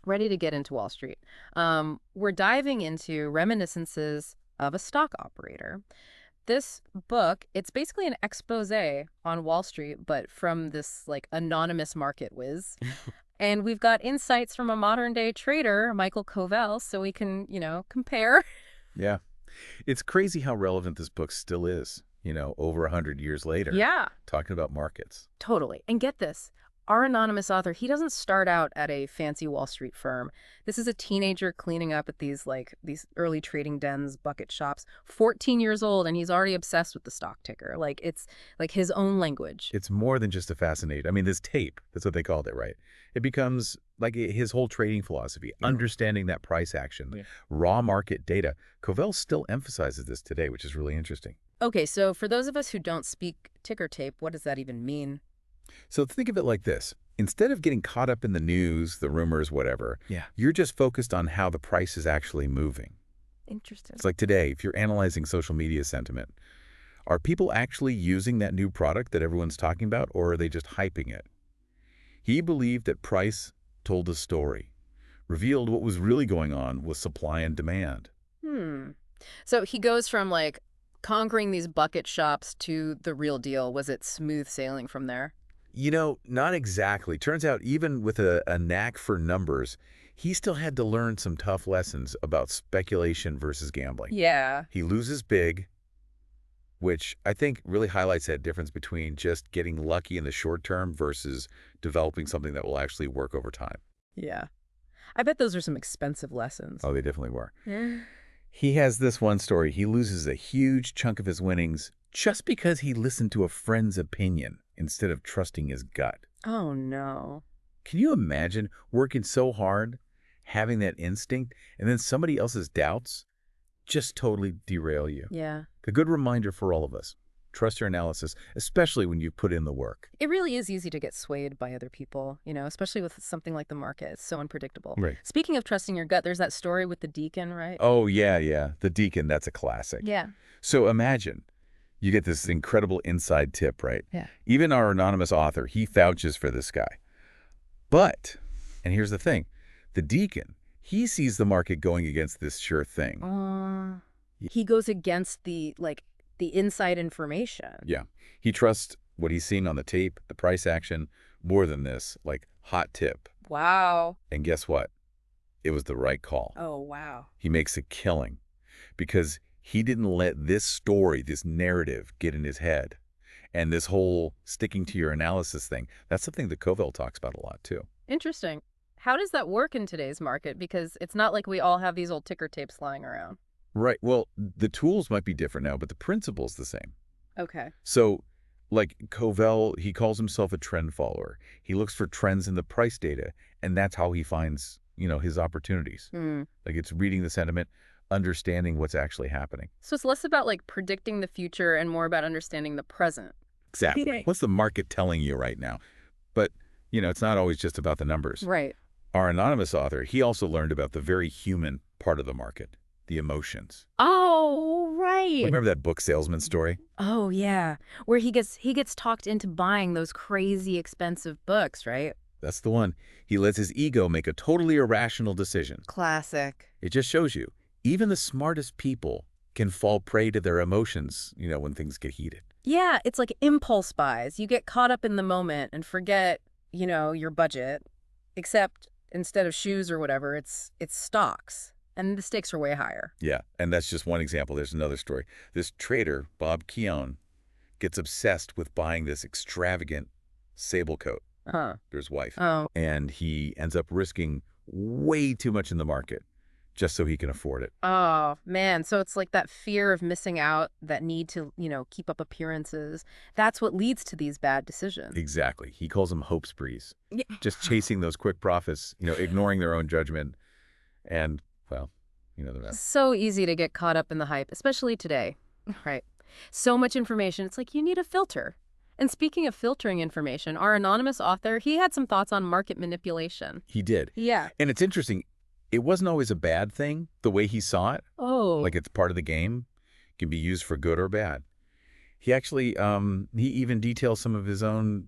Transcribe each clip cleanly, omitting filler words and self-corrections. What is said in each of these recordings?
Ready to get into Wall Street. We're diving into Reminiscences of a Stock Operator. This book, it's basically an expose on Wall Street, but from this like anonymous market whiz. And we've got insights from a modern day trader, Michael Covel, so we can, compare. Yeah. It's crazy how relevant this book still is, over 100 years later, Yeah, talking about markets. totally. And get this. Our anonymous author, he doesn't start out at a fancy Wall Street firm. This is a teenager cleaning up at these early trading dens, bucket shops, 14 years old, and he's already obsessed with the stock ticker. Like it's like his own language. It's more than just a fascination. I mean, this tape, that's what they called it, right? It becomes like his whole trading philosophy, understanding that price action, raw market data. Covell still emphasizes this today, which is really interesting. Okay, so for those of us who don't speak ticker tape, what does that even mean? So think of it like this. Instead of getting caught up in the news, the rumors, whatever, you're just focused on how the price is actually moving. Interesting. It's like today, if you're analyzing social media sentiment, are people actually using that new product that everyone's talking about, or are they just hyping it? He believed that price told a story, revealed what was really going on with supply and demand. So he goes from like conquering these bucket shops to the real deal. Was it smooth sailing from there? Not exactly. Turns out even with a knack for numbers, he still had to learn some tough lessons about speculation versus gambling. Yeah. He loses big, which I think really highlights that difference between just getting lucky in the short term versus developing something that will actually work over time. Yeah. I bet those are some expensive lessons. Oh, they definitely were. Yeah. He has this one story. He loses a huge chunk of his winnings just because he listened to a friend's opinion instead of trusting his gut. Oh, no. Can you imagine working so hard, having that instinct, and then somebody else's doubts just totally derail you? Yeah. A good reminder for all of us. Trust your analysis, especially when you put in the work. It really is easy to get swayed by other people, especially with something like the market. It's so unpredictable. Right. Speaking of trusting your gut, there's that story with the deacon, right? Oh, yeah. The deacon, that's a classic. Yeah. So imagine you get this incredible inside tip, right? Yeah. Even our anonymous author, he vouches for this guy. But, and here's the thing, the deacon, he sees the market going against this sure thing. He goes against the inside information. Yeah. He trusts what he's seen on the tape, the price action, more than this, like hot tip. Wow. And guess what? It was the right call. Oh, wow. He makes a killing because he didn't let this story, this narrative get in his head. And this whole sticking to your analysis thing, that's something that Covel talks about a lot too. Interesting. How does that work in today's market? Because it's not like we all have these old ticker tapes lying around. Right. Well, the tools might be different now, but the principle's the same. Okay. So, like Covel, he calls himself a trend follower. He looks for trends in the price data, and that's how he finds, his opportunities. Like it's reading the sentiment, understanding what's actually happening. So it's less about like predicting the future and more about understanding the present. Exactly. What's the market telling you right now? But, it's not always just about the numbers. Right. Our anonymous author, he also learned about the very human part of the market, the emotions. Oh, right. Remember that book salesman story? Oh, yeah. Where he gets talked into buying those crazy expensive books, right? That's the one. He lets his ego make a totally irrational decision. Classic. It just shows you, even the smartest people can fall prey to their emotions, when things get heated. Yeah, it's like impulse buys. You get caught up in the moment and forget, your budget, except instead of shoes or whatever, it's stocks. And the stakes are way higher. Yeah, and that's just one example. There's another story. This trader, Bob Keown, gets obsessed with buying this extravagant sable coat for his wife. Oh. And he ends up risking way too much in the market just so he can afford it. Oh, man. So it's like that fear of missing out, that need to, keep up appearances. That's what leads to these bad decisions. Exactly. He calls them hope sprees. Yeah. Just chasing those quick profits, ignoring their own judgment. And, well, the rest. So easy to get caught up in the hype, especially today. Right. So much information. It's like you need a filter. And speaking of filtering information, our anonymous author, he had some thoughts on market manipulation. He did. Yeah. And it's interesting. It wasn't always a bad thing, the way he saw it. Oh. Like it's part of the game. It can be used for good or bad. He actually, he even details some of his own,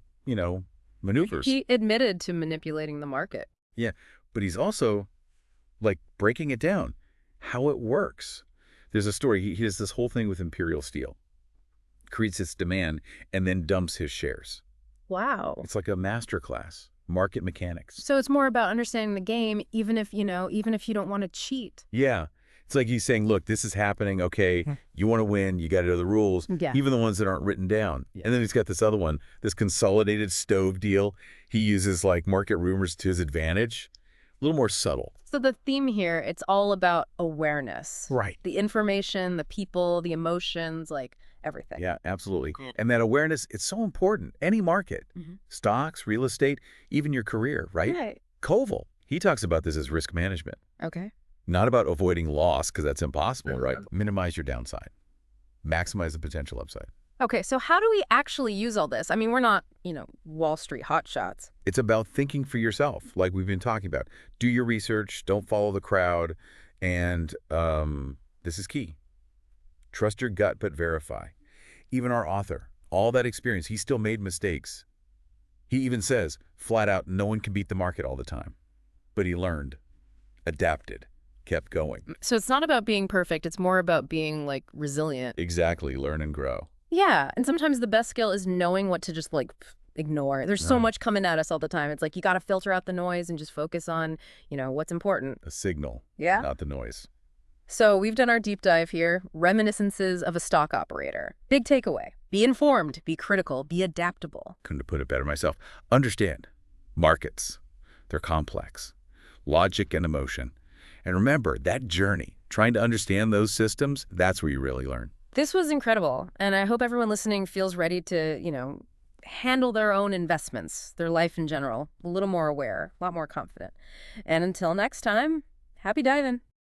maneuvers. He admitted to manipulating the market. Yeah. but he's also, like, breaking it down, how it works. There's a story. He does this whole thing with Imperial Steel, creates its demand, and then dumps his shares. Wow. It's like a master class, market mechanics. So it's more about understanding the game, even if, even if you don't want to cheat. Yeah. It's like he's saying, look, this is happening. Okay, you want to win, you got to know the rules, Yeah. even the ones that aren't written down. Yeah. And then he's got this other one, this consolidated stove deal. He uses like market rumors to his advantage. A little more subtle. So the theme here, it's all about awareness. Right. The information, the people, the emotions, like everything. Yeah, absolutely. Cool. And that awareness, it's so important. Any market, stocks, real estate, even your career, right? Right. Covel, he talks about this as risk management. Okay. Not about avoiding loss, because that's impossible, right? Minimize your downside. Maximize the potential upside. Okay, so how do we actually use all this? I mean, we're not, Wall Street hotshots. It's about thinking for yourself, like we've been talking about. Do your research, don't follow the crowd, and this is key. Trust your gut, but verify. Even our author, all that experience, he still made mistakes. He even says, flat out, no one can beat the market all the time. But he learned, adapted, kept going. So it's not about being perfect. It's more about being, like, resilient. Exactly. Learn and grow. Yeah, and sometimes the best skill is knowing what to just, like, ignore. There's so much coming at us all the time. It's like you got to filter out the noise and just focus on, what's important. A signal, Yeah. not the noise. So we've done our deep dive here, Reminiscences of a Stock Operator. Big takeaway: be informed, be critical, be adaptable. Couldn't have put it better myself. Understand, markets, they're complex. Logic and emotion. And remember, that journey, trying to understand those systems, that's where you really learn. This was incredible, and I hope everyone listening feels ready to, handle their own investments, their life in general, a little more aware, a lot more confident. And until next time, happy diving.